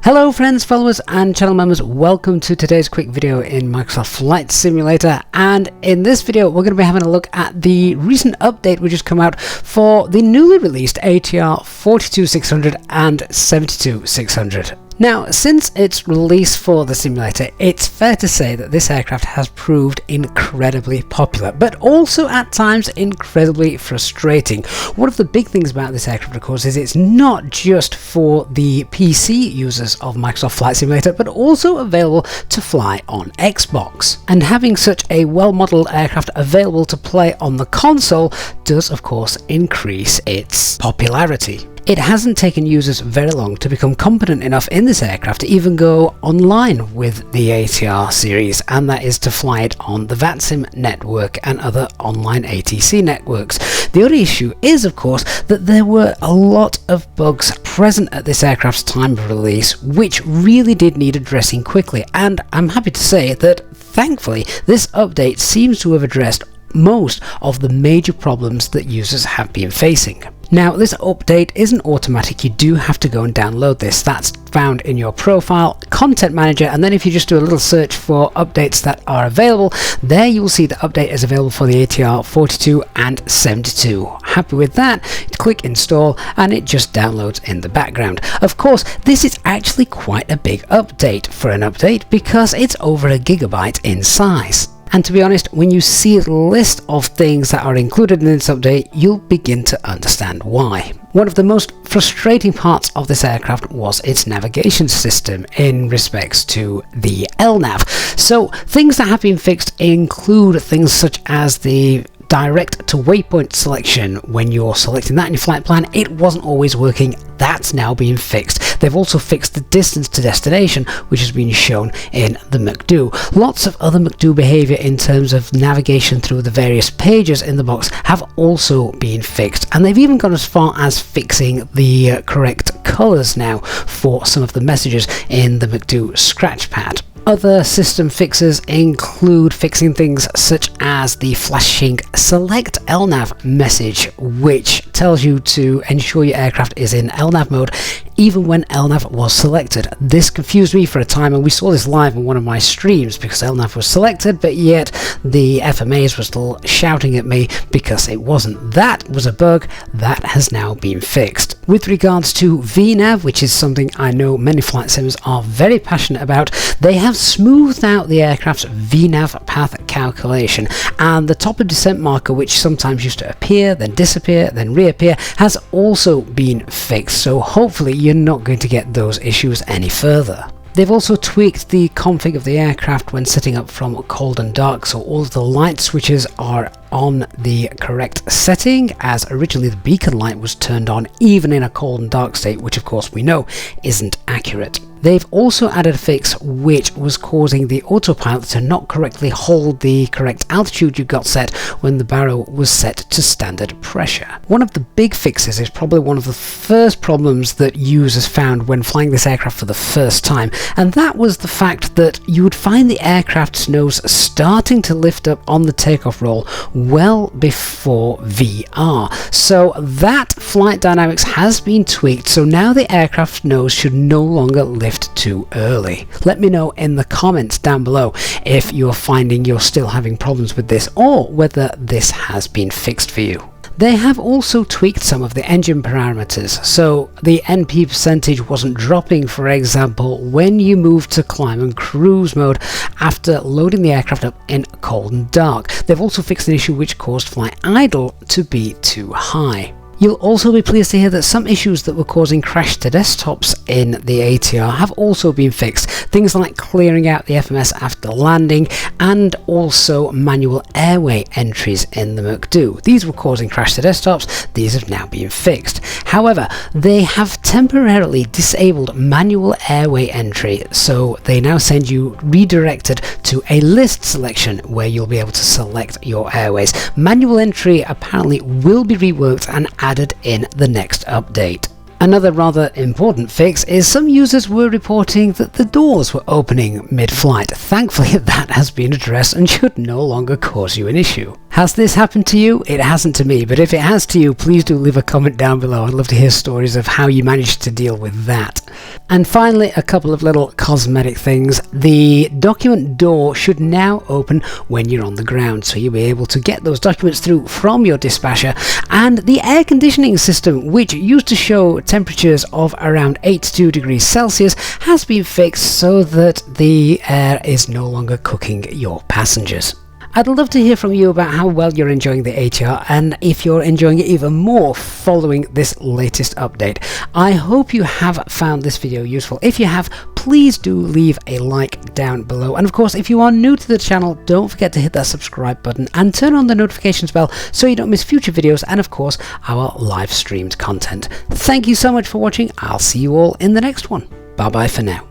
Hello friends, followers and channel members, welcome to today's quick video in Microsoft Flight Simulator, and in this video we're going to be having a look at the recent update which has come out for the newly released ATR 42600 and 72600. Now, since its release for the simulator, it's fair to say that this aircraft has proved incredibly popular, but also at times incredibly frustrating. One of the big things about this aircraft, of course, is it's not just for the PC users of Microsoft Flight Simulator, but also available to fly on Xbox. And having such a well-modeled aircraft available to play on the console does, of course, increase its popularity. It hasn't taken users very long to become competent enough in this aircraft to even go online with the ATR series, and that is to fly it on the VATSIM network and other online ATC networks. The only issue is, of course, that there were a lot of bugs present at this aircraft's time of release which really did need addressing quickly, and I'm happy to say that thankfully this update seems to have addressed most of the major problems that users have been facing. Now, this update isn't automatic, you do have to go and download this. That's found in your profile, content manager, and then if you just do a little search for updates that are available, there you will see the update is available for the ATR 42 and 72. Happy with that? Click install and it just downloads in the background. Of course, this is actually quite a big update for an update because it's over 1 GB in size. And to be honest, when you see the list of things that are included in this update, you'll begin to understand why. One of the most frustrating parts of this aircraft was its navigation system in respects to the LNAV. So things that have been fixed include things such as the direct to waypoint selection. When you're selecting that in your flight plan, it wasn't always working. That's now being fixed. They've also fixed the distance to destination, which has been shown in the McDo. Lots of other McDo behavior in terms of navigation through the various pages in the box have also been fixed, and they've even gone as far as fixing the correct colors now for some of the messages in the McDo scratch pad. Other system fixes include fixing things such as the flashing select LNAV message, which tells you to ensure your aircraft is in LNAV mode even when LNAV was selected. This confused me for a time, and we saw this live on one of my streams because LNAV was selected, but yet the FMAs were still shouting at me because it wasn't. That was a bug that has now been fixed. With regards to VNAV, which is something I know many flight simmers are very passionate about, they have smoothed out the aircraft's VNAV path calculation, and the top of descent marker, which sometimes used to appear, then disappear, then reappear, has also been fixed, so hopefully you're not going to get those issues any further. They've also tweaked the config of the aircraft when setting up from cold and dark, so all of the light switches are on the correct setting, as originally the beacon light was turned on even in a cold and dark state, which of course we know isn't accurate. They've also added a fix which was causing the autopilot to not correctly hold the correct altitude you got set when the barrel was set to standard pressure. One of the big fixes is probably one of the first problems that users found when flying this aircraft for the first time, and that was the fact that you would find the aircraft's nose starting to lift up on the takeoff roll well before VR. So that flight dynamics has been tweaked, so now the aircraft's nose should no longer lift too early. Let me know in the comments down below if you're finding you're still having problems with this, or whether this has been fixed for you. They have also tweaked some of the engine parameters, so the NP percentage wasn't dropping, for example, when you move to climb and cruise mode after loading the aircraft up in cold and dark. They've also fixed an issue which caused flight idle to be too high. You'll also be pleased to hear that some issues that were causing crash to desktops in the ATR have also been fixed. Things like clearing out the FMS after landing, and also manual airway entries in the McDo. These were causing crash to desktops. These have now been fixed. However, they have temporarily disabled manual airway entry, so they now send you redirected to a list selection where you'll be able to select your airways. Manual entry apparently will be reworked and added in the next update. Another rather important fix is some users were reporting that the doors were opening mid-flight. Thankfully that has been addressed and should no longer cause you an issue. Has this happened to you? It hasn't to me, but if it has to you, please do leave a comment down below. I'd love to hear stories of how you managed to deal with that. And finally, a couple of little cosmetic things. The document door should now open when you're on the ground, so you'll be able to get those documents through from your dispatcher. And the air conditioning system, which used to show temperatures of around 82 degrees Celsius, has been fixed so that the air is no longer cooking your passengers. I'd love to hear from you about how well you're enjoying the ATR and if you're enjoying it even more following this latest update. I hope you have found this video useful. If you have, please do leave a like down below. And of course, if you are new to the channel, don't forget to hit that subscribe button and turn on the notifications bell so you don't miss future videos and of course our live streamed content. Thank you so much for watching. I'll see you all in the next one. Bye bye for now.